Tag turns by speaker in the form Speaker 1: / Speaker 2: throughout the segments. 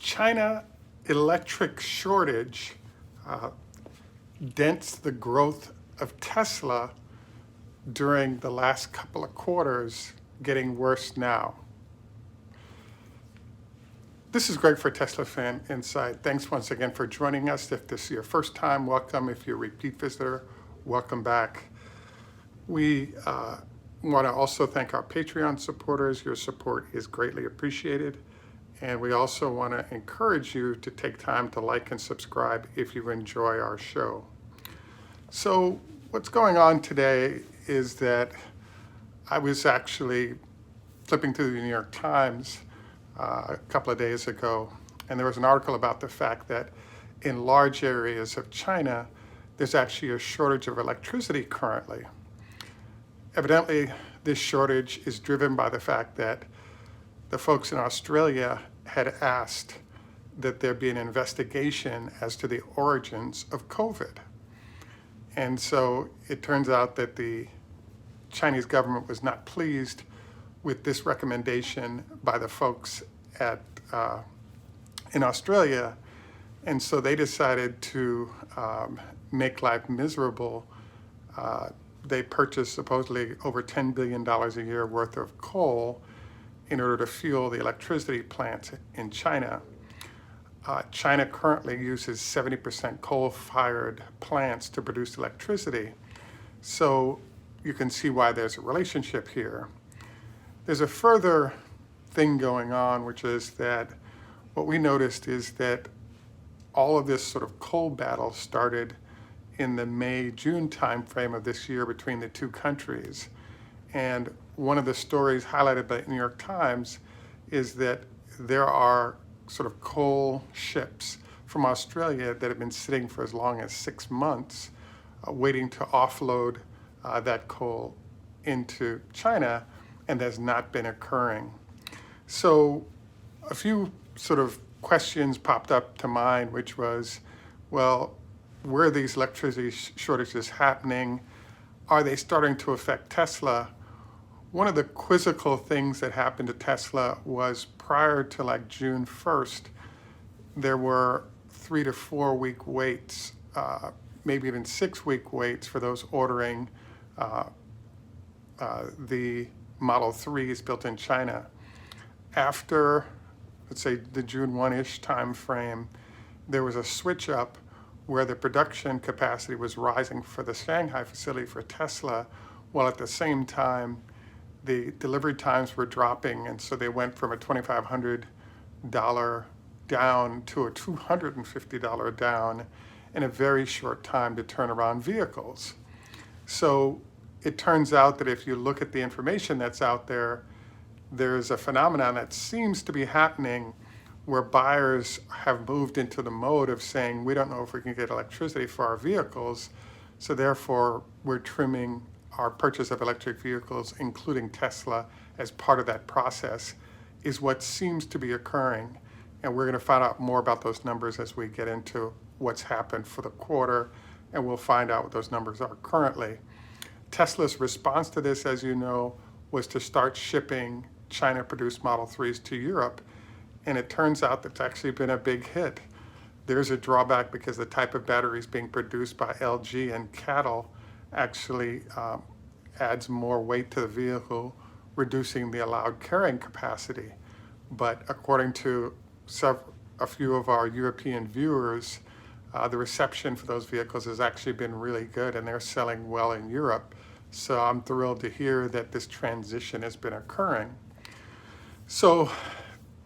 Speaker 1: China electric shortage dents the growth of Tesla during the last couple of quarters, getting worse now. This is Greg for Teslafaninsight. Thanks once again for joining us. If this is your first time, welcome. If you're a repeat visitor, welcome back. We want to also thank our Patreon supporters. Your support is greatly appreciated. And we also want to encourage you to take time to like and subscribe if you enjoy our show. So what's going on today is that I was actually flipping through the New York Times a couple of days ago, and there was an article about the fact that in large areas of China, there's actually a shortage of electricity currently. Evidently, this shortage is driven by the fact that the folks in Australia had asked that there be an investigation as to the origins of COVID. And so it turns out that the Chinese government was not pleased with this recommendation by the folks at in Australia. And so they decided to make life miserable. They purchased supposedly over $10 billion a year worth of coal in order to fuel the electricity plants in China. China currently uses 70% coal-fired plants to produce electricity. So you can see why there's a relationship here. There's a further thing going on, which is that what we noticed is that all of this sort of coal battle started in the May-June timeframe of this year between the two countries. And one of the stories highlighted by the New York Times is that there are sort of coal ships from Australia that have been sitting for as long as 6 months, waiting to offload that coal into China, and that's not been occurring. So a few sort of questions popped up to mind, which was, well, where are these electricity shortages happening? Are they starting to affect Tesla? One of the quizzical things that happened to Tesla was prior to like June 1st, there were 3 to 4 week waits, maybe even 6 week waits for those ordering the Model 3s built in China. After, let's say, the June 1-ish time frame, there was a switch up where the production capacity was rising for the Shanghai facility for Tesla, while at the same time, the delivery times were dropping, and so they went from a $2,500 down to a $250 down in a very short time to turn around vehicles. So it turns out that if you look at the information that's out there, there's a phenomenon that seems to be happening where buyers have moved into the mode of saying, we don't know if we can get electricity for our vehicles, so therefore we're trimming our purchase of electric vehicles, including Tesla, as part of that process, is what seems to be occurring. And we're going to find out more about those numbers as we get into what's happened for the quarter, and we'll find out what those numbers are currently. Tesla's response to this, as you know, was to start shipping China-produced Model 3s to Europe, and it turns out that's actually been a big hit. There's a drawback because the type of batteries being produced by LG and CATL actually adds more weight to the vehicle, reducing the allowed carrying capacity. But according to a few of our European viewers, the reception for those vehicles has actually been really good, and they're selling well in Europe. So I'm thrilled to hear that this transition has been occurring. So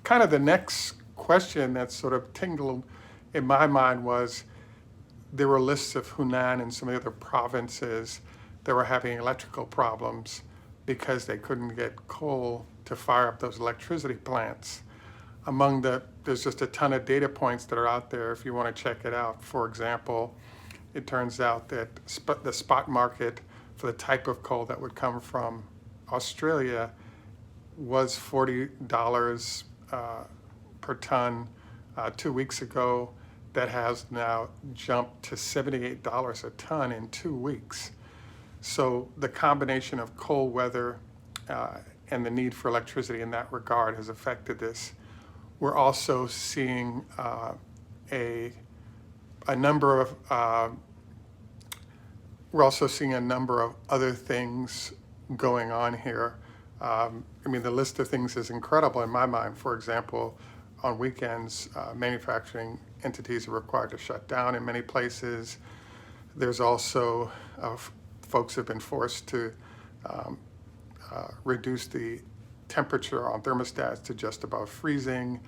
Speaker 1: kind of the next question that sort of tingled in my mind was, there were lists of Hunan and some of the other provinces that were having electrical problems because they couldn't get coal to fire up those electricity plants. There's just a ton of data points that are out there if you want to check it out. For example, it turns out that the spot market for the type of coal that would come from Australia was $40 per ton 2 weeks ago. That has now jumped to $78 a ton in 2 weeks. So the combination of cold weather and the need for electricity in that regard has affected this. we're also seeing a number of we're also seeing a number of other things going on here. I mean, the list of things is incredible in my mind. For example, on weekends, manufacturing entities are required to shut down in many places. There's also folks have been forced to reduce the temperature on thermostats to just above freezing.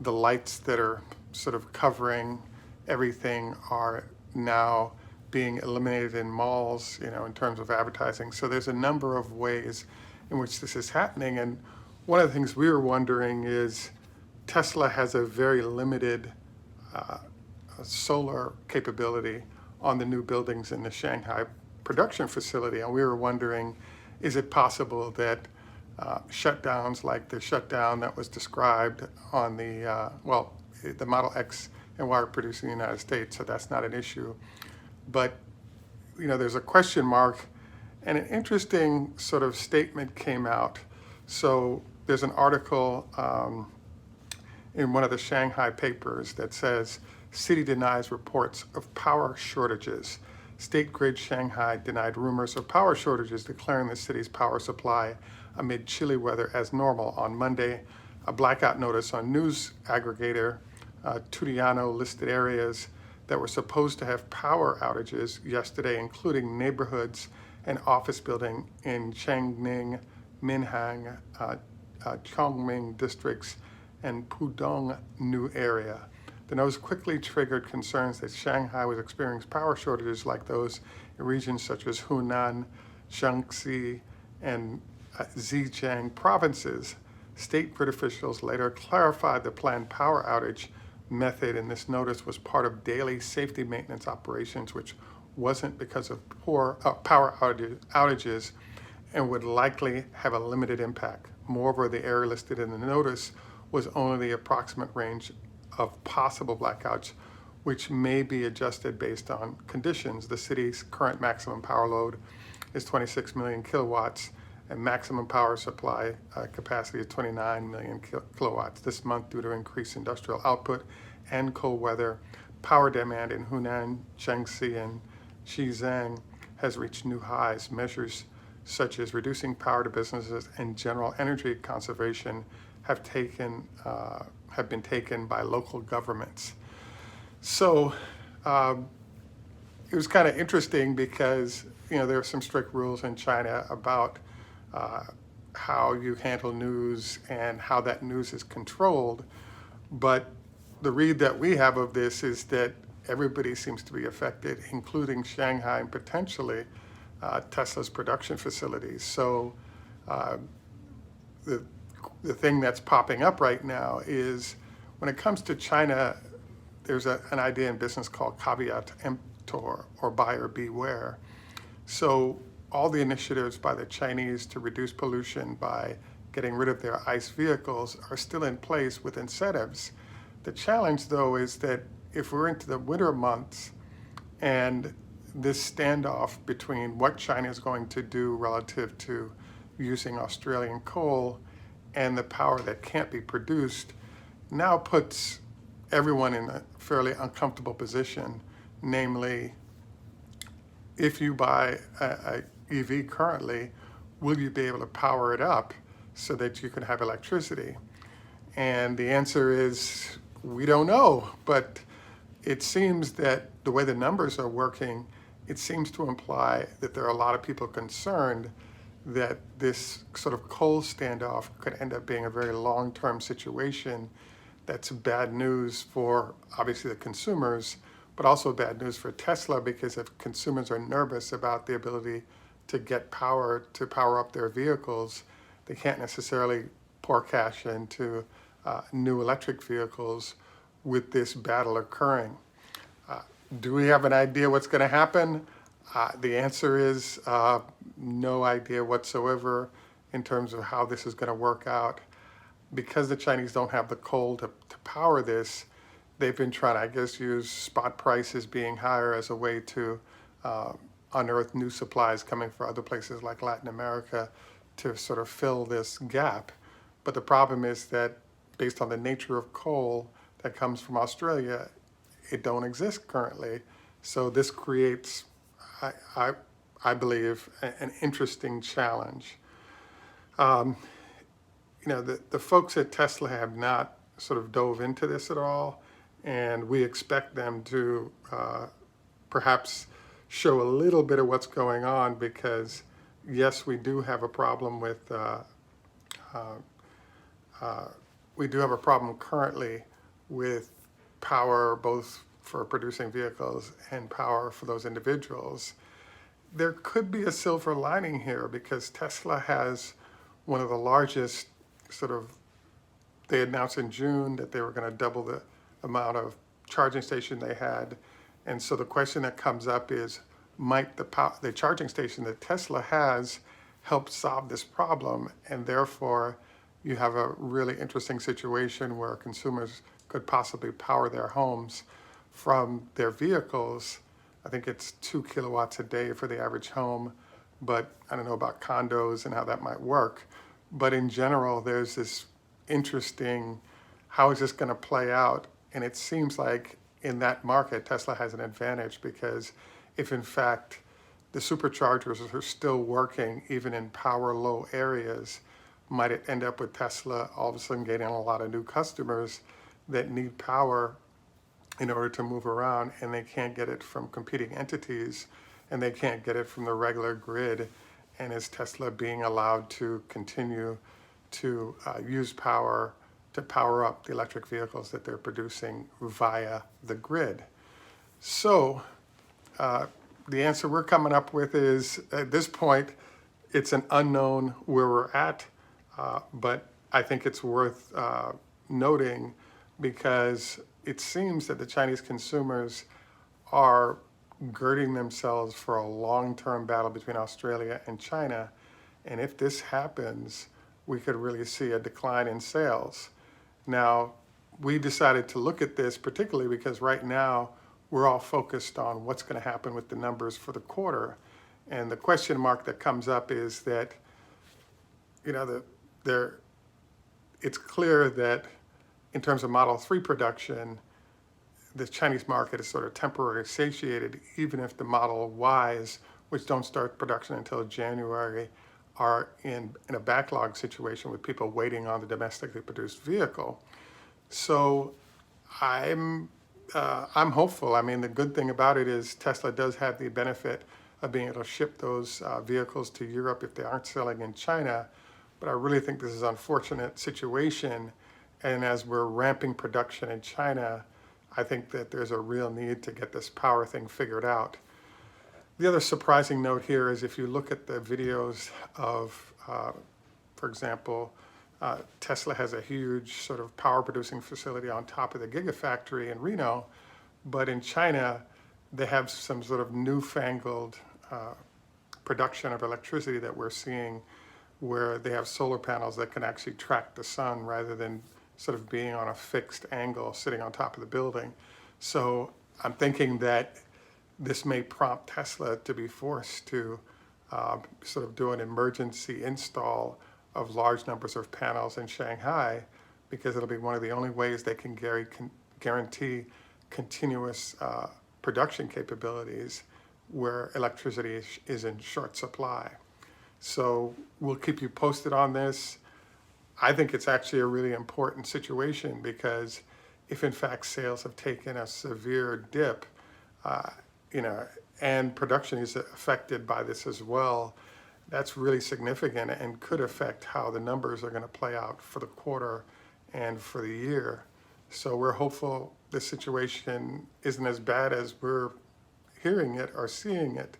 Speaker 1: The lights that are sort of covering everything are now being eliminated in malls, in terms of advertising. So there's a number of ways in which this is happening. And one of the things we were wondering is Tesla has a very limited solar capability on the new buildings in the Shanghai production facility. And we were wondering, is it possible that shutdowns like the shutdown that was described on the Model X and Y are produced in the United States, so that's not an issue. But there's a question mark, and an interesting sort of statement came out. So there's an article in one of the Shanghai papers that says, city denies reports of power shortages. State Grid Shanghai denied rumors of power shortages, declaring the city's power supply amid chilly weather as normal on Monday. A blackout notice on news aggregator Tudiano listed areas that were supposed to have power outages yesterday, including neighborhoods and office building in Changning, Minhang, Chongming districts, and Pudong New area. The notice quickly triggered concerns that Shanghai was experiencing power shortages like those in regions such as Hunan, Shaanxi, and Zhejiang provinces. State grid officials later clarified the planned power outage method in this notice was part of daily safety maintenance operations, which wasn't because of poor power outages and would likely have a limited impact. Moreover, the area listed in the notice was only the approximate range of possible blackouts, which may be adjusted based on conditions. The city's current maximum power load is 26 million kilowatts, and maximum power supply capacity is 29 million kilowatts. This month, due to increased industrial output and cold weather, power demand in Hunan, Shaanxi, and Zhejiang has reached new highs. Measures such as reducing power to businesses and general energy conservation have been taken by local governments. So it was kind of interesting because there are some strict rules in China about how you handle news and how that news is controlled. But the read that we have of this is that everybody seems to be affected, including Shanghai and potentially Tesla's production facilities. So the thing that's popping up right now is when it comes to China, there's an idea in business called caveat emptor, or buyer beware. So all the initiatives by the Chinese to reduce pollution by getting rid of their ICE vehicles are still in place with incentives. The challenge, though, is that if we're into the winter months and this standoff between what China is going to do relative to using Australian coal and the power that can't be produced now puts everyone in a fairly uncomfortable position. Namely, if you buy a EV currently, will you be able to power it up so that you can have electricity? And the answer is, we don't know. But it seems that the way the numbers are working, it seems to imply that there are a lot of people concerned that this sort of coal standoff could end up being a very long-term situation that's bad news for, obviously, the consumers, but also bad news for Tesla, because if consumers are nervous about the ability to get power to power up their vehicles, they can't necessarily pour cash into new electric vehicles with this battle occurring. Do we have an idea what's going to happen? The answer is no idea whatsoever in terms of how this is going to work out. Because the Chinese don't have the coal to power this, they've been trying to, I guess, use spot prices being higher as a way to unearth new supplies coming from other places like Latin America to sort of fill this gap. But the problem is that based on the nature of coal that comes from Australia, it don't exist currently. So this creates, I, I, I believe, an interesting challenge. The folks at Tesla have not sort of dove into this at all, and we expect them to perhaps show a little bit of what's going on because, yes, we do have a problem with, we do have a problem currently with power, both for producing vehicles and power for those individuals. There could be a silver lining here because Tesla has one of the largest sort of, they announced in June that they were going to double the amount of charging station they had. And so the question that comes up is, might the charging station that Tesla has help solve this problem? And therefore, you have a really interesting situation where consumers could possibly power their homes from their vehicles. I think it's 2 kilowatts a day for the average home, but I don't know about condos and how that might work. But in general, there's this interesting, how is this going to play out? And it seems like in that market, Tesla has an advantage because if in fact the superchargers are still working even in power low areas, might it end up with Tesla all of a sudden getting a lot of new customers that need power in order to move around, and they can't get it from competing entities, and they can't get it from the regular grid? And is Tesla being allowed to continue to use power to power up the electric vehicles that they're producing via the grid? So the answer we're coming up with is, at this point, it's an unknown where we're at, but I think it's worth noting because it seems that the Chinese consumers are girding themselves for a long-term battle between Australia and China. And if this happens, we could really see a decline in sales. Now, we decided to look at this particularly because right now we're all focused on what's going to happen with the numbers for the quarter. And the question mark that comes up is that, it's clear that in terms of Model 3 production, the Chinese market is sort of temporarily satiated, even if the Model Ys, which don't start production until January, are in a backlog situation with people waiting on the domestically produced vehicle. So I'm hopeful. I mean, the good thing about it is Tesla does have the benefit of being able to ship those vehicles to Europe if they aren't selling in China. But I really think this is an unfortunate situation. And as we're ramping production in China, I think that there's a real need to get this power thing figured out. The other surprising note here is if you look at the videos of, for example, Tesla has a huge sort of power producing facility on top of the Gigafactory in Reno, but in China, they have some sort of newfangled production of electricity that we're seeing where they have solar panels that can actually track the sun rather than sort of being on a fixed angle sitting on top of the building. So I'm thinking that this may prompt Tesla to be forced to sort of do an emergency install of large numbers of panels in Shanghai, because it'll be one of the only ways they can guarantee continuous production capabilities where electricity is in short supply. So we'll keep you posted on this. I think it's actually a really important situation because if in fact sales have taken a severe dip, and production is affected by this as well, that's really significant and could affect how the numbers are going to play out for the quarter and for the year. So we're hopeful this situation isn't as bad as we're hearing it or seeing it.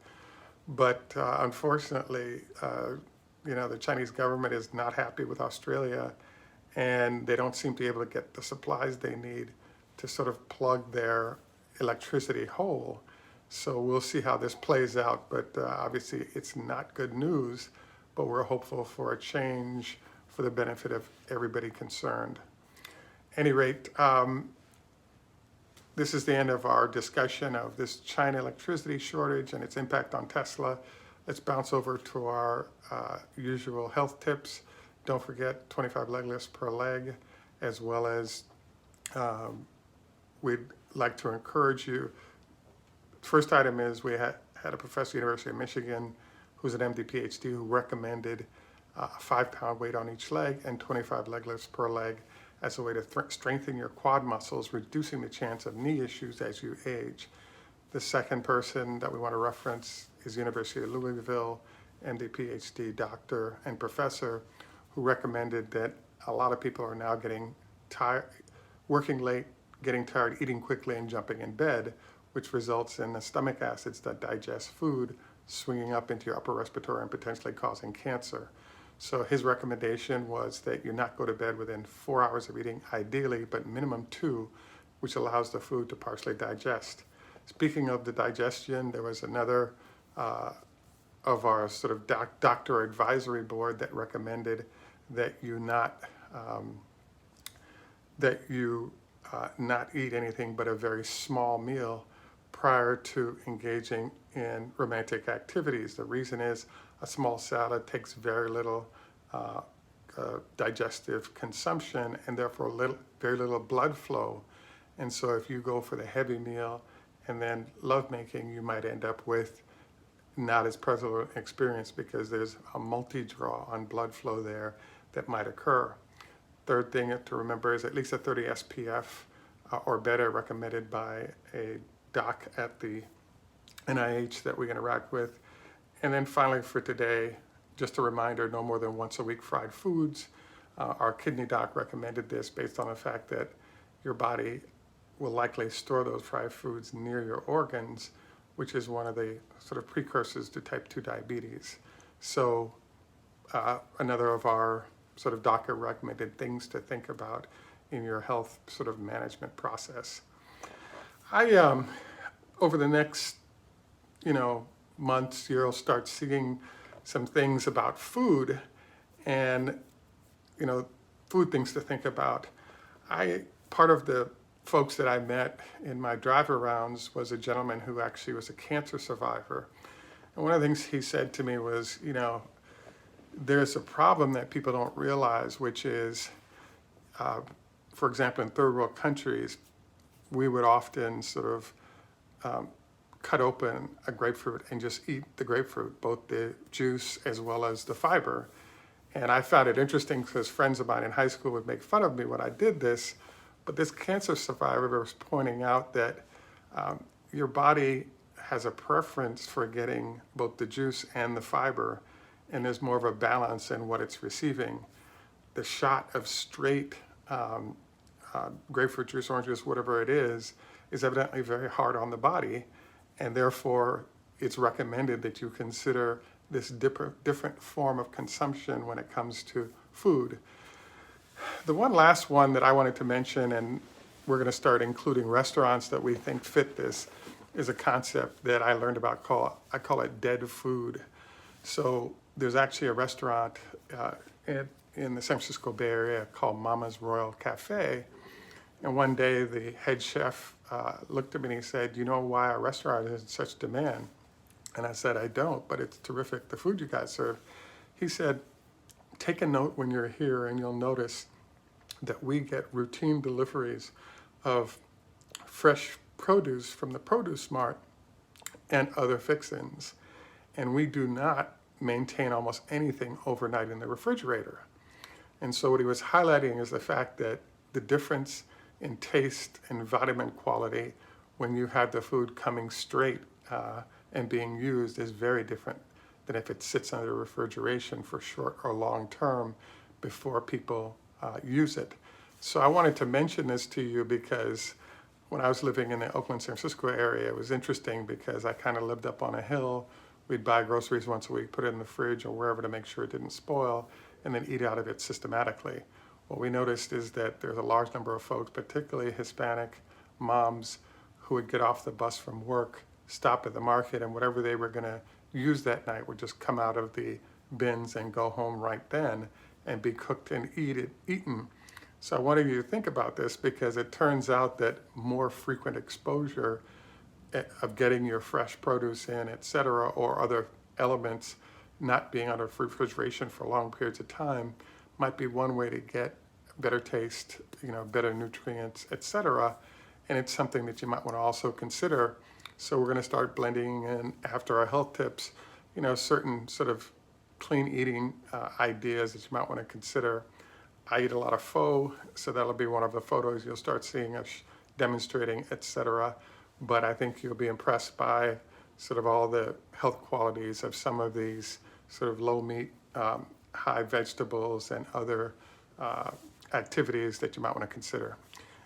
Speaker 1: But unfortunately, the Chinese government is not happy with Australia, and they don't seem to be able to get the supplies they need to sort of plug their electricity hole. So we'll see how this plays out, but obviously it's not good news, but we're hopeful for a change for the benefit of everybody concerned. At any rate, this is the end of our discussion of this China electricity shortage and its impact on Tesla. Let's bounce over to our usual health tips. Don't forget 25 leg lifts per leg as well as we'd like to encourage you. First item is we had a professor at the University of Michigan who's an MD PhD who recommended a 5-pound weight on each leg and 25 leg lifts per leg as a way to strengthen your quad muscles, reducing the chance of knee issues as you age. The second person that we want to reference is University of Louisville, MD PhD doctor and professor, who recommended that a lot of people are now getting tired, working late, getting tired, eating quickly, and jumping in bed, which results in the stomach acids that digest food swinging up into your upper respiratory and potentially causing cancer. So his recommendation was that you not go to bed within 4 hours of eating, ideally, but minimum 2, which allows the food to partially digest. Speaking of the digestion, there was another of our sort of doctor advisory board that recommended that you not eat anything but a very small meal prior to engaging in romantic activities. The reason is a small salad takes very little digestive consumption and therefore very little blood flow. And so if you go for the heavy meal and then lovemaking, you might end up with not as pleasant experience because there's a multi-draw on blood flow there that might occur. Third thing to remember is at least a 30 SPF or better recommended by a doc at the NIH that we interact with. And then finally for today, just a reminder, no more than once a week fried foods. Our kidney doc recommended this based on the fact that your body will likely store those fried foods near your organs, which is one of the sort of precursors to type 2 diabetes. So another of our sort of doctor recommended things to think about in your health sort of management process. Over the next, months, you'll start seeing some things about food and, food things to think about. Part of the folks that I met in my drive arounds was a gentleman who actually was a cancer survivor. And one of the things he said to me was, there's a problem that people don't realize, which is, for example, in third world countries, we would often sort of cut open a grapefruit and just eat the grapefruit, both the juice as well as the fiber. And I found it interesting because friends of mine in high school would make fun of me when I did this, but this cancer survivor was pointing out that your body has a preference for getting both the juice and the fiber, and there's more of a balance in what it's receiving. The shot of straight grapefruit juice, orange juice, whatever it is evidently very hard on the body, and therefore it's recommended that you consider this different form of consumption when it comes to food. The one last one that I wanted to mention, and we're going to start including restaurants that we think fit this, is a concept that I learned about I call it dead food. So there's actually a restaurant in the San Francisco Bay Area called Mama's Royal Cafe. And one day the head chef looked at me and he said, "You know why our restaurant is in such demand?" And I said, "I don't, but it's terrific, the food you guys serve." He said, "Take a note when you're here and you'll notice that we get routine deliveries of fresh produce from the Produce Mart and other fixins. And we do not maintain almost anything overnight in the refrigerator." And so what he was highlighting is the fact that the difference in taste and vitamin quality when you have the food coming straight and being used is very different than if it sits under refrigeration for short or long term before people use it. So I wanted to mention this to you because when I was living in the Oakland, San Francisco area, it was interesting because I kind of lived up on a hill. We'd buy groceries once a week, put it in the fridge or wherever to make sure it didn't spoil, and then eat out of it systematically. What we noticed is that there's a large number of folks, particularly Hispanic moms, who would get off the bus from work, stop at the market, and whatever they were going to use that night would just come out of the bins and go home right then and be cooked and eaten. So I wanted you to think about this because it turns out that more frequent exposure of getting your fresh produce in, et cetera, or other elements not being out of refrigeration for long periods of time might be one way to get better taste, better nutrients, etc. And it's something that you might want to also consider. So we're going to start blending in after our health tips, certain sort of clean eating ideas that you might want to consider. I eat a lot of pho, so that'll be one of the photos you'll start seeing us demonstrating, etc. But I think you'll be impressed by sort of all the health qualities of some of these sort of low meat, high vegetables, and other activities that you might want to consider.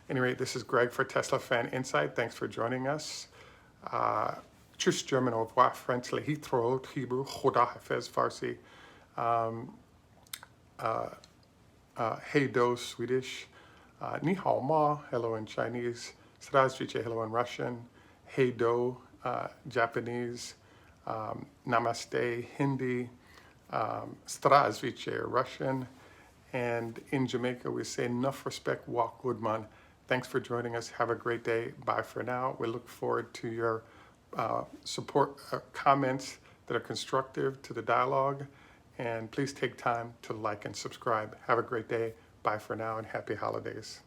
Speaker 1: Anyway, this is Greg for Teslafaninsight. Thanks for joining us. Tschüss German, au revoir French, le hitro, Hebrew, Khoda Hafez Farsi, hey do Swedish, ni hao ma, hello in Chinese, Zdravstvuyte, hello in Russian, hey do Japanese, namaste Hindi, Zdravstvuyte Russian, and in Jamaica we say enough respect, walk good man. Thanks for joining us. Have a great day. Bye for now. We look forward to your support, comments that are constructive to the dialogue. And please take time to like and subscribe. Have a great day. Bye for now and happy holidays.